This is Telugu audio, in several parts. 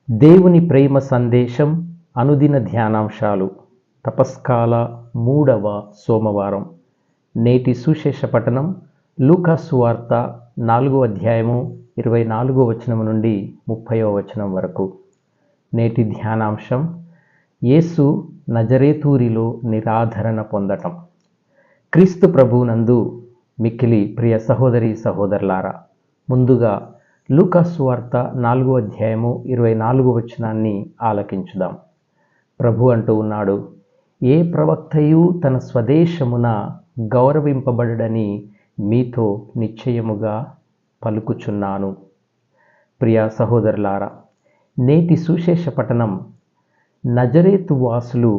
దేవుని ప్రేమ సందేశం అనుదిన ధ్యానాంశాలు తపస్కాల 3వ సోమవారం. నేటి సుశేష పఠనం లూకా సువార్త 4వ అధ్యాయము 24వ వచనం నుండి 30వ వచనం వరకు. నేటి ధ్యానాంశం యేసు నజరేతూరిలో నిరాధరణ పొందటం. క్రీస్తు ప్రభువునందు మిక్కిలి ప్రియ సహోదరి సహోదరులారా, ముందుగా లూకా సువార్త 4వ అధ్యాయము 24వ వచనాన్ని ఆలకించుదాం. ప్రభు అంటూ ఉన్నాడు, ఏ ప్రవక్తయు తన స్వదేశమున గౌరవింపబడడని మీతో నిశ్చయముగా పలుకుచున్నాను. ప్రియ సహోదరులారా, నేటి సుశేష పఠనం నజరేతు వాసులు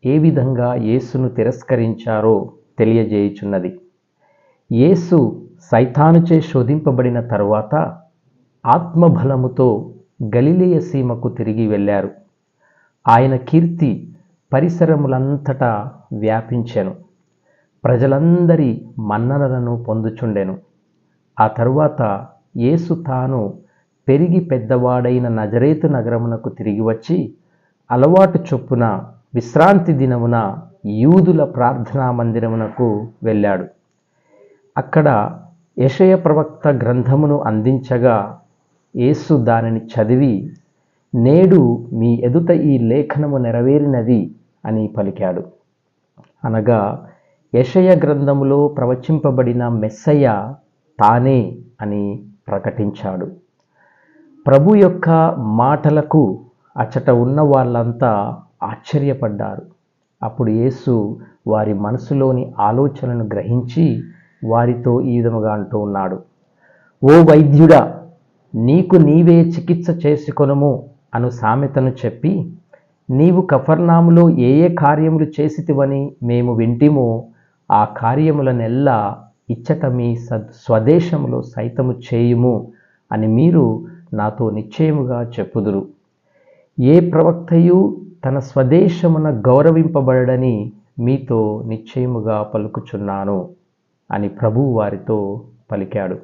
ఏ విధంగా యేసును తిరస్కరించారో తెలియజేయుచున్నది. యేసు సైతానుచే శోధింపబడిన తరువాత ఆత్మబలముతో గలిలయ సీమకు తిరిగి వెళ్ళారు. ఆయన కీర్తి పరిసరములంతటా వ్యాపించెను. ప్రజలందరి మన్ననలను పొందుచుండెను. ఆ తరువాత యేసు తాను పెరిగి పెద్దవాడైన నజరేతు నగరమునకు తిరిగి వచ్చి అలవాటు చొప్పున విశ్రాంతి దినమున యూదుల ప్రార్థనా మందిరమునకు వెళ్ళాడు. అక్కడ యెషయా ప్రవక్త గ్రంథమును అందించగా యేసు దానిని చదివి, నేడు మీ ఎదుట ఈ లేఖనము నెరవేరినది అని పలికాడు. అనగా యెషయా గ్రంథములో ప్రవచింపబడిన మెస్సయ్య తానే అని ప్రకటించాడు. ప్రభు యొక్క మాటలకు అచట ఉన్న వాళ్ళంతా ఆశ్చర్యపడ్డారు. అప్పుడు యేసు వారి మనసులోని ఆలోచనను గ్రహించి వారితో ఈ విధముగా అంటూ ఉన్నాడు, ఓ వైద్యుడా, నీకు నీవే చికిత్స చేసుకొనుము అను సామెతను చెప్పి, నీవు కఫర్నాములో ఏ ఏ కార్యములు చేసితివని మేము వింటిమో ఆ కార్యములనెల్లా ఇచ్చట మీ స్వదేశములో సైతము చేయుము అని మీరు నాతో నిశ్చయముగా చెప్పుదురు. ఏ ప్రవక్తయు తన స్వదేశమున గౌరవింపబడని మీతో నిశ్చయముగా పలుకుచున్నాను అని ప్రభువు వారితో పలికాడు.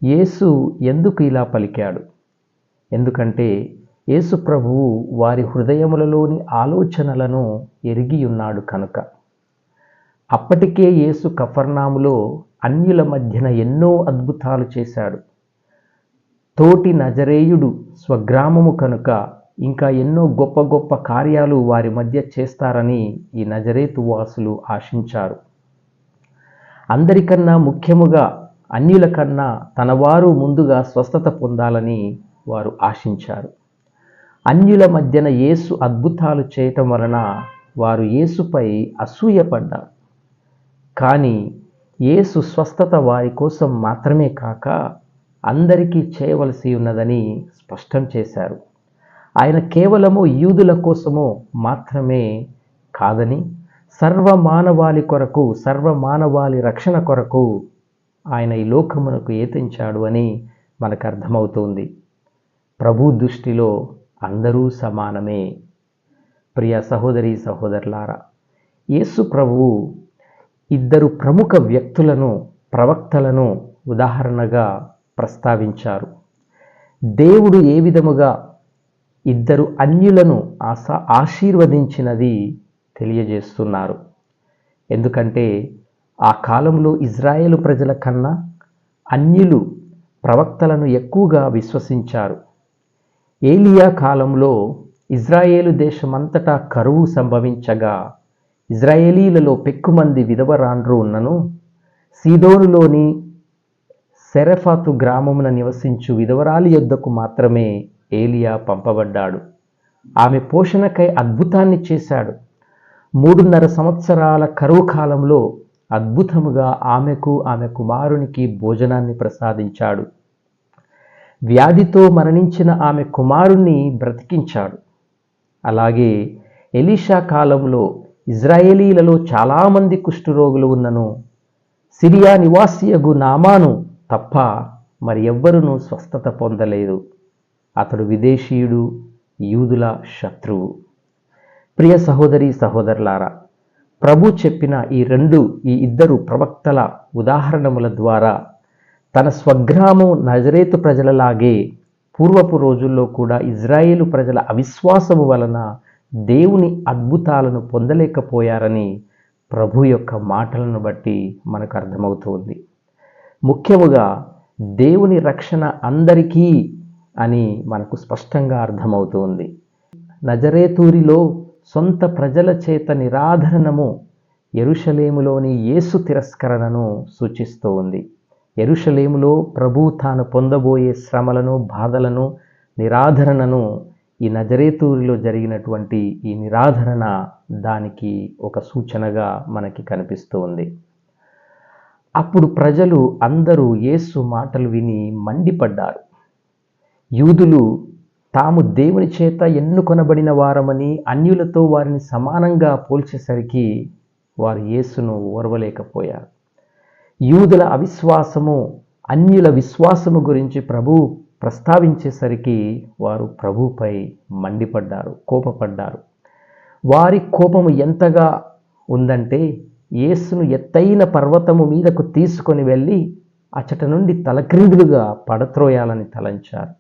యేసు ఎందుకు ఇలా పలికాడు? ఎందుకంటే యేసు ప్రభువు వారి హృదయములలోని ఆలోచనలను ఎరిగి ఉన్నాడు కనుక. అప్పటికే యేసు కఫర్నాములో అన్యుల మధ్యన ఎన్నో అద్భుతాలు చేశాడు. తోటి నజరేయుడు స్వగ్రామము కనుక ఇంకా ఎన్నో గొప్ప గొప్ప కార్యాలు వారి మధ్య చేస్తారని ఈ నజరేతు వాసులు ఆశించారు. అందరికన్నా ముఖ్యముగా అన్యుల కన్నా తనవారు ముందుగా స్వస్థత పొందాలని వారు ఆశించారు. అన్యుల మధ్యన యేసు అద్భుతాలు చేయటం వలన వారు యేసుపై అసూయపడ్డారు. కానీ యేసు స్వస్థత వారి కోసం మాత్రమే కాక అందరికీ చేయవలసి ఉన్నదని స్పష్టం చేశారు. ఆయన కేవలము యూదుల కోసము మాత్రమే కాదని సర్వమానవాళి కొరకు, సర్వమానవాళి రక్షణ కొరకు ఆయన ఈ లోకమునకు ఏతించాడు అని మనకు అర్థమవుతుంది. ప్రభు దృష్టిలో అందరూ సమానమే. ప్రియ సహోదరి సహోదరులారా, యేసు ప్రభువు ఇద్దరు ప్రముఖ వ్యక్తులను, ప్రవక్తలను ఉదాహరణగా ప్రస్తావించారు. దేవుడు ఏ విధముగా ఇద్దరు అన్యులను ఆశీర్వదించినది తెలియజేస్తున్నారు. ఎందుకంటే ఆ కాలంలో ఇజ్రాయేలు ప్రజల కన్నా అన్యులు ప్రవక్తలను ఎక్కువగా విశ్వసించారు. ఏలియా కాలంలో ఇజ్రాయేలు దేశమంతటా కరువు సంభవించగా ఇజ్రాయేలీలలో పెక్కుమంది విధవరాండ్రు ఉన్నను సీదోనులోని సెరెఫాతు గ్రామమున నివసించు విధవరాలి యొద్దకు మాత్రమే ఏలియా పంపబడ్డాడు. ఆమె పోషణకై అద్భుతాన్ని చేశాడు. 3.5 సంవత్సరాల కరువు కాలంలో అద్భుతముగా ఆమెకు, ఆమె కుమారునికి భోజనాన్ని ప్రసాదించాడు. వ్యాధితో మరణించిన ఆమె కుమారుణ్ణి బ్రతికించాడు. అలాగే ఎలీషా కాలంలో ఇజ్రాయేలీలలో చాలామంది కుష్ఠరోగులు ఉన్నను సిరియా నివాసియగు నామాను తప్ప మరి ఎవ్వరునూ స్వస్థత పొందలేదు. అతడు విదేశీయుడు, యూదుల శత్రువు. ప్రియ సహోదరి సహోదరులారా, ప్రభు చెప్పిన ఈ ఇద్దరు ప్రవక్తల ఉదాహరణముల ద్వారా తన స్వగ్రామం నజరేతు ప్రజలలాగే పూర్వపు రోజుల్లో కూడా ఇజ్రాయేలు ప్రజల అవిశ్వాసము వలన దేవుని అద్భుతాలను పొందలేకపోయారని ప్రభు యొక్క మాటలను బట్టి మనకు అర్థమవుతుంది. ముఖ్యముగా దేవుని రక్షణ అందరికీ అని మనకు స్పష్టంగా అర్థమవుతుంది. నజరేతూరిలో సొంత ప్రజల చేత నిరాధరణము యెరూషలేములోని యేసు తిరస్కరణను సూచిస్తూ ఉంది. యెరూషలేములో ప్రభువు తాను పొందబోయే శ్రమలను, బాధలను, నిరాధరణను ఈ నజరేతూరిలో జరిగినటువంటి ఈ నిరాధరణ దానికి ఒక సూచనగా మనకి కనిపిస్తూ ఉంది. అప్పుడు ప్రజలు అందరూ యేసు మాటలు విని మండిపడ్డారు. యూదులు తాము దేవుని చేత ఎన్నుకొనబడిన వారమని అన్యులతో వారిని సమానంగా పోల్చేసరికి వారు యేసును ఓర్వలేకపోయారు. యూదుల అవిశ్వాసము, అన్యుల విశ్వాసము గురించి ప్రభువు ప్రస్తావించేసరికి వారు ప్రభువుపై మండిపడ్డారు, కోపపడ్డారు. వారి కోపము ఎంతగా ఉందంటే యేసును ఎత్తైన పర్వతము మీదకు తీసుకొని వెళ్ళి అచ్చట నుండి తలక్రిందులుగా పడత్రోయాలని తలంచారు.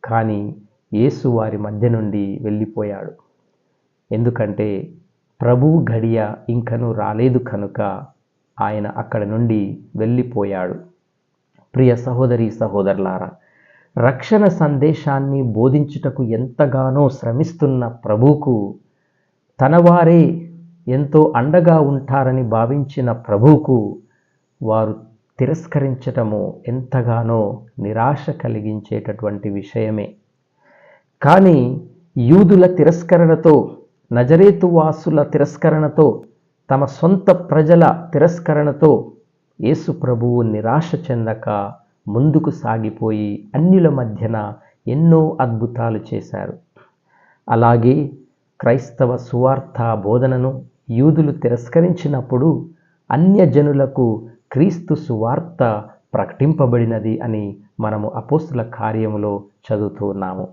కానీ యేసు వారి మధ్య నుండి వెళ్ళిపోయాడు. ఎందుకంటే ప్రభువు గడియ ఇంకను రాలేదు కనుక ఆయన అక్కడ నుండి వెళ్ళిపోయాడు. ప్రియ సహోదరి సహోదరులారా, రక్షణ సందేశాన్ని బోధించుటకు ఎంతగానో శ్రమిస్తున్న ప్రభువుకు తన వారే ఎంతో అండగా ఉంటారని భావించిన ప్రభువుకు వారు తిరస్కరించటము ఎంతగానో నిరాశ కలిగించేటటువంటి విషయమే. కానీ యూదుల తిరస్కరణతో, నజరేతు వాసుల తిరస్కరణతో, తమ సొంత ప్రజల తిరస్కరణతో యేసు ప్రభువు నిరాశ చెందక ముందుకు సాగిపోయి అన్యుల మధ్యన ఎన్నో అద్భుతాలు చేశారు. అలాగే క్రైస్తవ సువార్త బోధనను యూదులు తిరస్కరించినప్పుడు అన్యజనులకు క్రీస్తు సువార్త ప్రకటింపబడినది అని మనము అపోస్తుల కార్యములో చదువుతూ ఉన్నాము.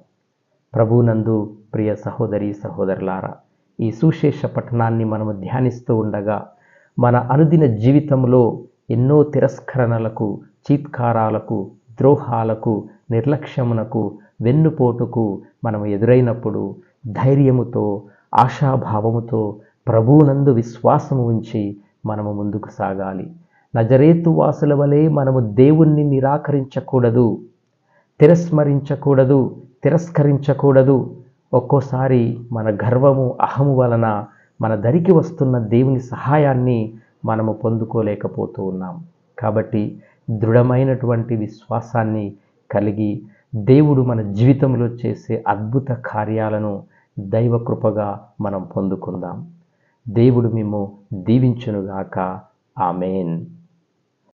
ప్రభునందు ప్రియ సహోదరి సహోదరులారా, ఈ సుశేష పట్టణాన్ని మనము ధ్యానిస్తూ ఉండగా మన అనుదిన జీవితంలో ఎన్నో తిరస్కరణలకు, చీత్కారాలకు, ద్రోహాలకు, నిర్లక్ష్యమునకు, వెన్నుపోటుకు మనము ఎదురైనప్పుడు ధైర్యముతో, ఆశాభావముతో ప్రభువునందు విశ్వాసము ఉంచి మనము ముందుకు సాగాలి. నజరేతు వాసుల వలె మనము దేవుణ్ణి నిరాకరించకూడదు, తిరస్మరించకూడదు, తిరస్కరించకూడదు. ఒక్కోసారి మన గర్వము, అహము వలన మన దరికి వస్తున్న దేవుని సహాయాన్ని మనము పొందుకోలేకపోతూ ఉన్నాం. కాబట్టి దృఢమైనటువంటి విశ్వాసాన్ని కలిగి దేవుడు మన జీవితంలో చేసే అద్భుత కార్యాలను దైవకృపగా మనం పొందుకుందాం. దేవుడు మిమ్ము దీవించునుగాక. ఆమేన్.